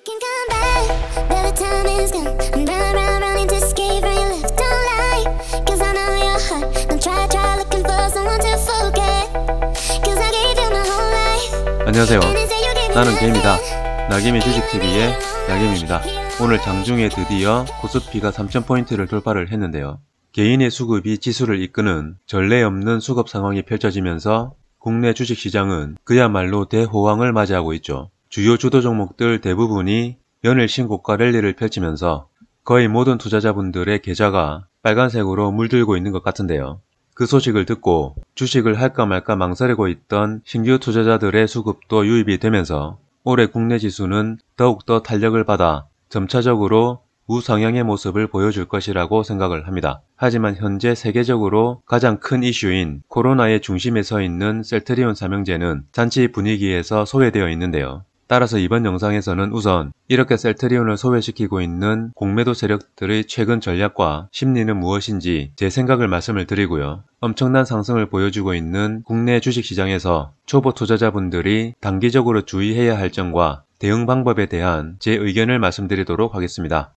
can come back, but the time is gone. I'm running to escape from your left. Don't lie, cause I know your heart. Don't try looking for someone to forget. Cause I gave you my whole life. 안녕하세요. 나는 개입니다. 나개미 주식TV의 나개미입니다. 오늘 장중에 드디어 코스피가 3000포인트를 돌파를 했는데요. 개인의 수급이 지수를 이끄는 전례 없는 수급 상황이 펼쳐지면서 국내 주식시장은 그야말로 대호황을 맞이하고 있죠. 주요 주도 종목들 대부분이 연일 신고가 랠리를 펼치면서 거의 모든 투자자분들의 계좌가 빨간색으로 물들고 있는 것 같은데요. 그 소식을 듣고 주식을 할까 말까 망설이고 있던 신규 투자자들의 수급도 유입이 되면서 올해 국내 지수는 더욱더 탄력을 받아 점차적으로 우상향의 모습을 보여줄 것이라고 생각을 합니다. 하지만 현재 세계적으로 가장 큰 이슈인 코로나의 중심에 서 있는 셀트리온 삼형제는 잔치 분위기에서 소외되어 있는데요. 따라서 이번 영상에서는 우선 이렇게 셀트리온을 소외시키고 있는 공매도 세력들의 최근 전략과 심리는 무엇인지 제 생각을 말씀을 드리고요. 엄청난 상승을 보여주고 있는 국내 주식시장에서 초보 투자자분들이 단기적으로 주의해야 할 점과 대응 방법에 대한 제 의견을 말씀드리도록 하겠습니다.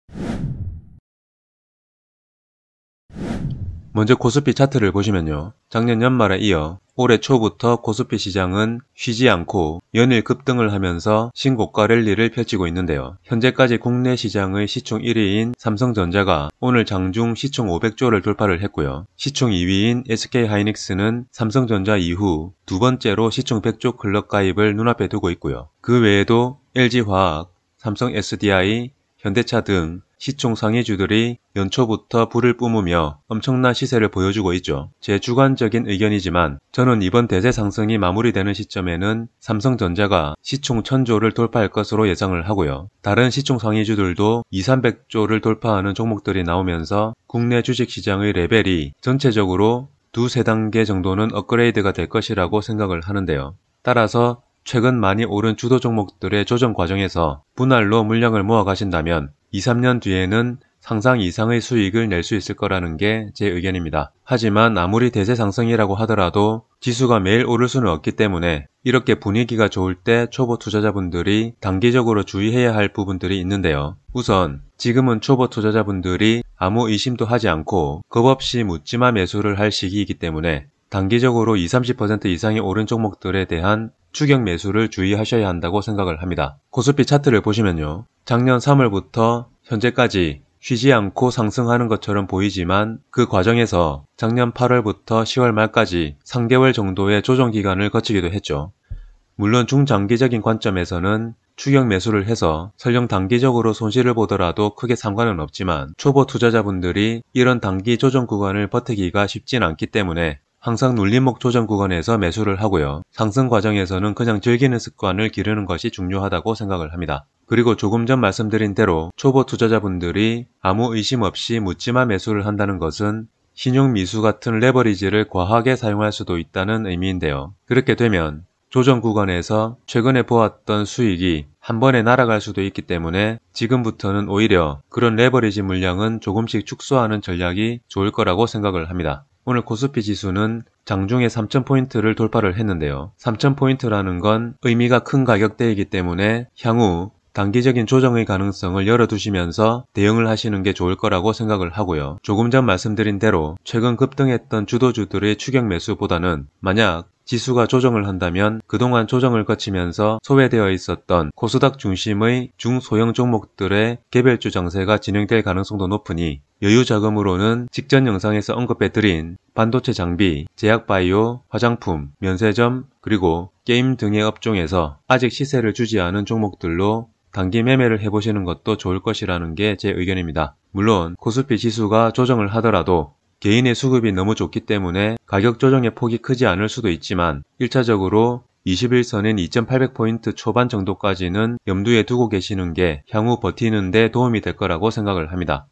먼저 코스피 차트를 보시면요. 작년 연말에 이어 올해 초부터 코스피 시장은 쉬지 않고 연일 급등을 하면서 신고가 랠리를 펼치고 있는데요. 현재까지 국내 시장의 시총 1위인 삼성전자가 오늘 장중 시총 500조를 돌파를 했고요. 시총 2위인 SK하이닉스는 삼성전자 이후 두 번째로 시총 100조 클럽 가입을 눈앞에 두고 있고요. 그 외에도 LG화학, 삼성 SDI, 현대차 등 시총 상위주들이 연초부터 불을 뿜으며 엄청난 시세를 보여주고 있죠. 제 주관적인 의견이지만 저는 이번 대세 상승이 마무리되는 시점에는 삼성전자가 시총 1000조를 돌파할 것으로 예상을 하고요. 다른 시총 상위주들도 200~300조를 돌파하는 종목들이 나오면서 국내 주식시장의 레벨이 전체적으로 두세 단계 정도는 업그레이드가 될 것이라고 생각을 하는데요. 따라서 최근 많이 오른 주도 종목들의 조정 과정에서 분할로 물량을 모아 가신다면 2~3년 뒤에는 상상 이상의 수익을 낼 수 있을 거라는 게 제 의견입니다. 하지만 아무리 대세 상승이라고 하더라도 지수가 매일 오를 수는 없기 때문에 이렇게 분위기가 좋을 때 초보 투자자분들이 단기적으로 주의해야 할 부분들이 있는데요. 우선 지금은 초보 투자자분들이 아무 의심도 하지 않고 겁없이 묻지마 매수를 할 시기이기 때문에 단기적으로 20~30% 이상이 오른 종목들에 대한 추격 매수를 주의하셔야 한다고 생각을 합니다. 코스피 차트를 보시면요. 작년 3월부터 현재까지 쉬지 않고 상승하는 것처럼 보이지만 그 과정에서 작년 8월부터 10월 말까지 3개월 정도의 조정 기간을 거치기도 했죠. 물론 중장기적인 관점에서는 추격 매수를 해서 설령 단기적으로 손실을 보더라도 크게 상관은 없지만 초보 투자자분들이 이런 단기 조정 구간을 버티기가 쉽진 않기 때문에 항상 눌림목 조정 구간에서 매수를 하고요. 상승 과정에서는 그냥 즐기는 습관을 기르는 것이 중요하다고 생각을 합니다. 그리고 조금 전 말씀드린 대로 초보 투자자분들이 아무 의심 없이 묻지마 매수를 한다는 것은 신용미수 같은 레버리지를 과하게 사용할 수도 있다는 의미인데요. 그렇게 되면 조정 구간에서 최근에 보았던 수익이 한 번에 날아갈 수도 있기 때문에 지금부터는 오히려 그런 레버리지 물량은 조금씩 축소하는 전략이 좋을 거라고 생각을 합니다. 오늘 코스피 지수는 장중에 3000포인트를 돌파를 했는데요. 3000포인트라는 건 의미가 큰 가격대이기 때문에 향후 단기적인 조정의 가능성을 열어두시면서 대응을 하시는 게 좋을 거라고 생각을 하고요. 조금 전 말씀드린 대로 최근 급등했던 주도주들의 추격 매수보다는 만약 지수가 조정을 한다면 그동안 조정을 거치면서 소외되어 있었던 코스닥 중심의 중소형 종목들의 개별주 장세가 진행될 가능성도 높으니 여유 자금으로는 직전 영상에서 언급해드린 반도체 장비, 제약바이오, 화장품, 면세점, 그리고 게임 등의 업종에서 아직 시세를 주지 않은 종목들로 단기 매매를 해보시는 것도 좋을 것이라는 게 제 의견입니다. 물론 코스피 지수가 조정을 하더라도 개인의 수급이 너무 좋기 때문에 가격 조정의 폭이 크지 않을 수도 있지만 1차적으로 21선인 2800포인트 초반 정도까지는 염두에 두고 계시는 게 향후 버티는 데 도움이 될 거라고 생각을 합니다.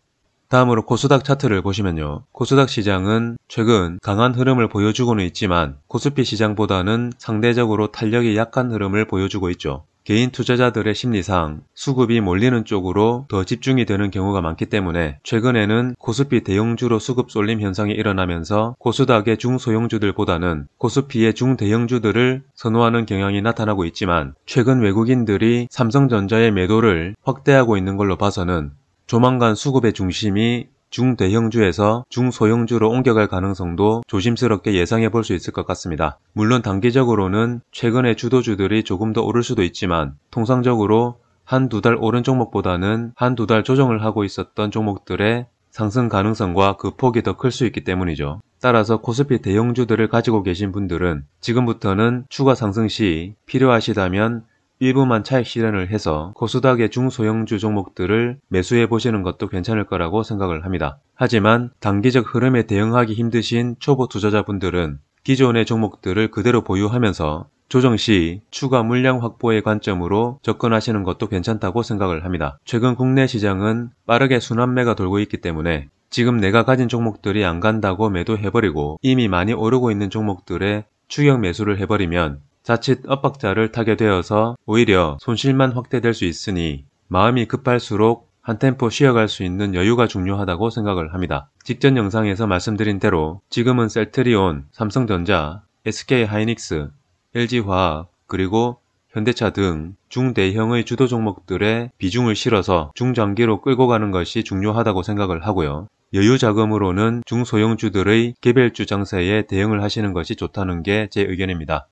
다음으로 코스닥 차트를 보시면요. 코스닥 시장은 최근 강한 흐름을 보여주고는 있지만 코스피 시장보다는 상대적으로 탄력이 약한 흐름을 보여주고 있죠. 개인 투자자들의 심리상 수급이 몰리는 쪽으로 더 집중이 되는 경우가 많기 때문에 최근에는 코스피 대형주로 수급 쏠림 현상이 일어나면서 코스닥의 중소형주들보다는 코스피의 중대형주들을 선호하는 경향이 나타나고 있지만 최근 외국인들이 삼성전자의 매도를 확대하고 있는 걸로 봐서는 조만간 수급의 중심이 중대형주에서 중소형주로 옮겨갈 가능성도 조심스럽게 예상해 볼 수 있을 것 같습니다. 물론 단기적으로는 최근의 주도주들이 조금 더 오를 수도 있지만 통상적으로 한두 달 오른 종목보다는 한두 달 조정을 하고 있었던 종목들의 상승 가능성과 그 폭이 더 클 수 있기 때문이죠. 따라서 코스피 대형주들을 가지고 계신 분들은 지금부터는 추가 상승 시 필요하시다면 일부만 차익 실현을 해서 코스닥의 중소형주 종목들을 매수해 보시는 것도 괜찮을 거라고 생각을 합니다. 하지만 단기적 흐름에 대응하기 힘드신 초보 투자자분들은 기존의 종목들을 그대로 보유하면서 조정 시 추가 물량 확보의 관점으로 접근하시는 것도 괜찮다고 생각을 합니다. 최근 국내 시장은 빠르게 순환매가 돌고 있기 때문에 지금 내가 가진 종목들이 안 간다고 매도해버리고 이미 많이 오르고 있는 종목들에 추격 매수를 해버리면 자칫 엇박자를 타게 되어서 오히려 손실만 확대될 수 있으니 마음이 급할수록 한 템포 쉬어갈 수 있는 여유가 중요하다고 생각을 합니다. 직전 영상에서 말씀드린 대로 지금은 셀트리온, 삼성전자, SK하이닉스, LG화학 그리고 현대차 등 중대형의 주도 종목들의 비중을 실어서 중장기로 끌고 가는 것이 중요하다고 생각을 하고요. 여유 자금으로는 중소형주들의 개별주 장세에 대응을 하시는 것이 좋다는 게 제 의견입니다.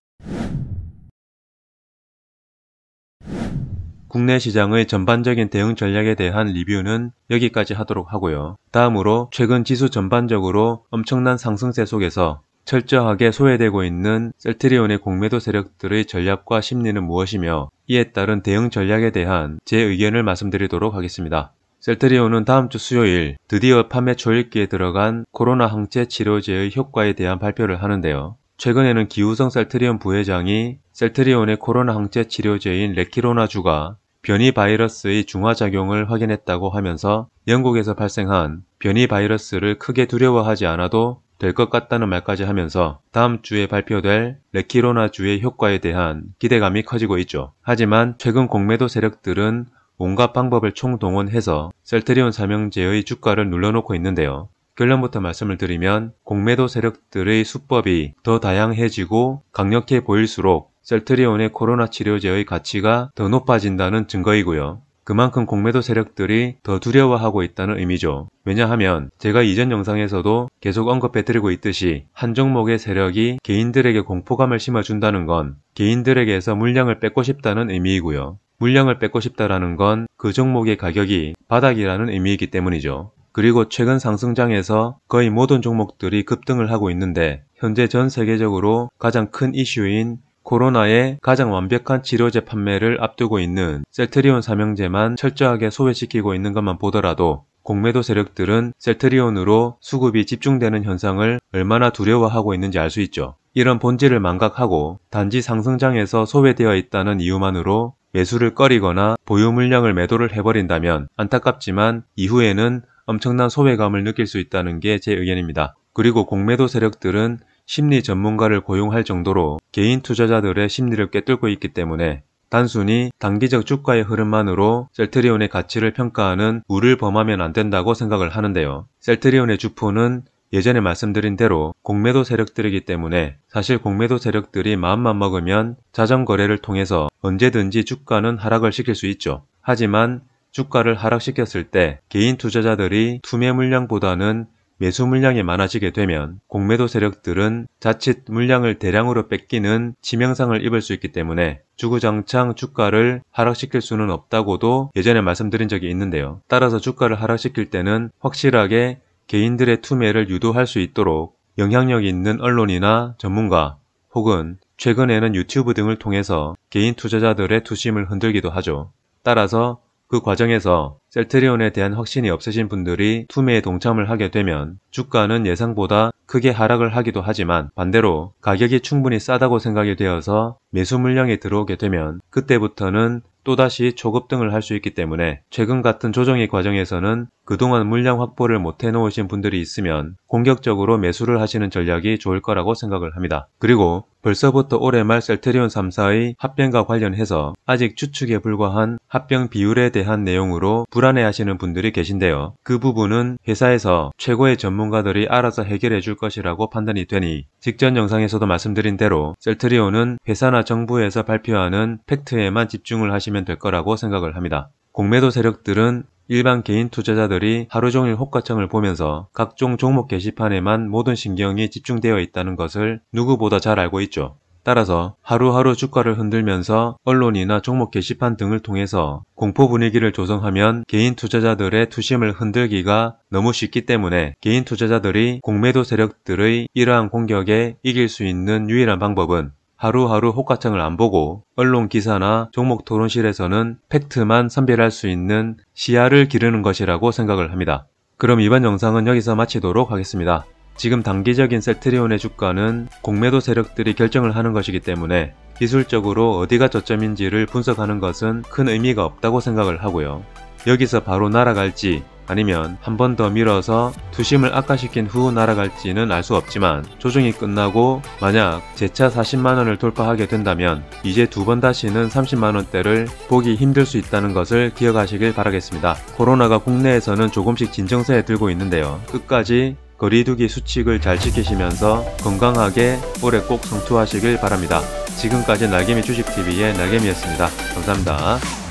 국내 시장의 전반적인 대응 전략에 대한 리뷰는 여기까지 하도록 하고요. 다음으로 최근 지수 전반적으로 엄청난 상승세 속에서 철저하게 소외되고 있는 셀트리온의 공매도 세력들의 전략과 심리는 무엇이며 이에 따른 대응 전략에 대한 제 의견을 말씀드리도록 하겠습니다. 셀트리온은 다음 주 수요일 드디어 판매 초읽기에 들어간 코로나 항체 치료제의 효과에 대한 발표를 하는데요. 최근에는 기우성 셀트리온 부회장이 셀트리온의 코로나 항체 치료제인 레키로나주가 변이 바이러스의 중화작용을 확인했다고 하면서 영국에서 발생한 변이 바이러스를 크게 두려워하지 않아도 될 것 같다는 말까지 하면서 다음 주에 발표될 레키로나주의 효과에 대한 기대감이 커지고 있죠. 하지만 최근 공매도 세력들은 온갖 방법을 총동원해서 셀트리온 삼형제의 주가를 눌러놓고 있는데요. 결론부터 말씀을 드리면 공매도 세력들의 수법이 더 다양해지고 강력해 보일수록 셀트리온의 코로나 치료제의 가치가 더 높아진다는 증거이고요. 그만큼 공매도 세력들이 더 두려워하고 있다는 의미죠. 왜냐하면 제가 이전 영상에서도 계속 언급해드리고 있듯이 한 종목의 세력이 개인들에게 공포감을 심어준다는 건 개인들에게서 물량을 뺏고 싶다는 의미이고요. 물량을 뺏고 싶다라는 건 그 종목의 가격이 바닥이라는 의미이기 때문이죠. 그리고 최근 상승장에서 거의 모든 종목들이 급등을 하고 있는데 현재 전 세계적으로 가장 큰 이슈인 코로나의 가장 완벽한 치료제 판매를 앞두고 있는 셀트리온 삼형제만 철저하게 소외시키고 있는 것만 보더라도 공매도 세력들은 셀트리온으로 수급이 집중되는 현상을 얼마나 두려워하고 있는지 알 수 있죠. 이런 본질을 망각하고 단지 상승장에서 소외되어 있다는 이유만으로 매수를 꺼리거나 보유 물량을 매도를 해버린다면 안타깝지만 이후에는 엄청난 소외감을 느낄 수 있다는 게 제 의견입니다. 그리고 공매도 세력들은 심리 전문가를 고용할 정도로 개인 투자자들의 심리를 꿰뚫고 있기 때문에 단순히 단기적 주가의 흐름만으로 셀트리온의 가치를 평가하는 우를 범하면 안 된다고 생각을 하는데요. 셀트리온의 주포는 예전에 말씀드린 대로 공매도 세력들이기 때문에 사실 공매도 세력들이 마음만 먹으면 자전거래를 통해서 언제든지 주가는 하락을 시킬 수 있죠. 하지만 주가를 하락시켰을 때 개인 투자자들이 투매 물량보다는 매수 물량이 많아지게 되면 공매도 세력들은 자칫 물량을 대량으로 뺏기는 치명상을 입을 수 있기 때문에 주구장창 주가를 하락시킬 수는 없다고도 예전에 말씀드린 적이 있는데요. 따라서 주가를 하락시킬 때는 확실하게 개인들의 투매를 유도할 수 있도록 영향력 있는 언론이나 전문가 혹은 최근에는 유튜브 등을 통해서 개인 투자자들의 투심을 흔들기도 하죠. 따라서 그 과정에서 셀트리온에 대한 확신이 없으신 분들이 투매에 동참을 하게 되면 주가는 예상보다 크게 하락을 하기도 하지만 반대로 가격이 충분히 싸다고 생각이 되어서 매수 물량이 들어오게 되면 그때부터는 또다시 초급등을 할 수 있기 때문에 최근 같은 조정의 과정에서는 그동안 물량 확보를 못 해놓으신 분들이 있으면 공격적으로 매수를 하시는 전략이 좋을 거라고 생각을 합니다. 그리고 벌써부터 올해 말 셀트리온 3사의 합병과 관련해서 아직 추측에 불과한 합병 비율에 대한 내용으로 불안해하시는 분들이 계신데요. 그 부분은 회사에서 최고의 전문가들이 알아서 해결해 줄 것이라고 판단이 되니 직전 영상에서도 말씀드린 대로 셀트리온은 회사나 정부에서 발표하는 팩트에만 집중을 하시면 될 거라고 생각을 합니다. 공매도 세력들은 일반 개인 투자자들이 하루 종일 호가창을 보면서 각종 종목 게시판에만 모든 신경이 집중되어 있다는 것을 누구보다 잘 알고 있죠. 따라서 하루하루 주가를 흔들면서 언론이나 종목 게시판 등을 통해서 공포 분위기를 조성하면 개인 투자자들의 투심을 흔들기가 너무 쉽기 때문에 개인 투자자들이 공매도 세력들의 이러한 공격에 이길 수 있는 유일한 방법은 하루하루 호가창을 안 보고 언론 기사나 종목 토론실에서는 팩트만 선별할 수 있는 시야를 기르는 것이라고 생각을 합니다. 그럼 이번 영상은 여기서 마치도록 하겠습니다. 지금 단기적인 셀트리온의 주가는 공매도 세력들이 결정을 하는 것이기 때문에 기술적으로 어디가 저점인지를 분석하는 것은 큰 의미가 없다고 생각을 하고요. 여기서 바로 날아갈지 아니면 한 번 더 밀어서 투심을 악화시킨 후 날아갈지는 알 수 없지만 조정이 끝나고 만약 재차 40만원을 돌파하게 된다면 이제 두 번 다시는 30만원대를 보기 힘들 수 있다는 것을 기억하시길 바라겠습니다. 코로나가 국내에서는 조금씩 진정세에 들고 있는데요. 끝까지 거리두기 수칙을 잘 지키시면서 건강하게 올해 꼭 성투하시길 바랍니다. 지금까지 날개미 주식TV의 날개미였습니다. 감사합니다.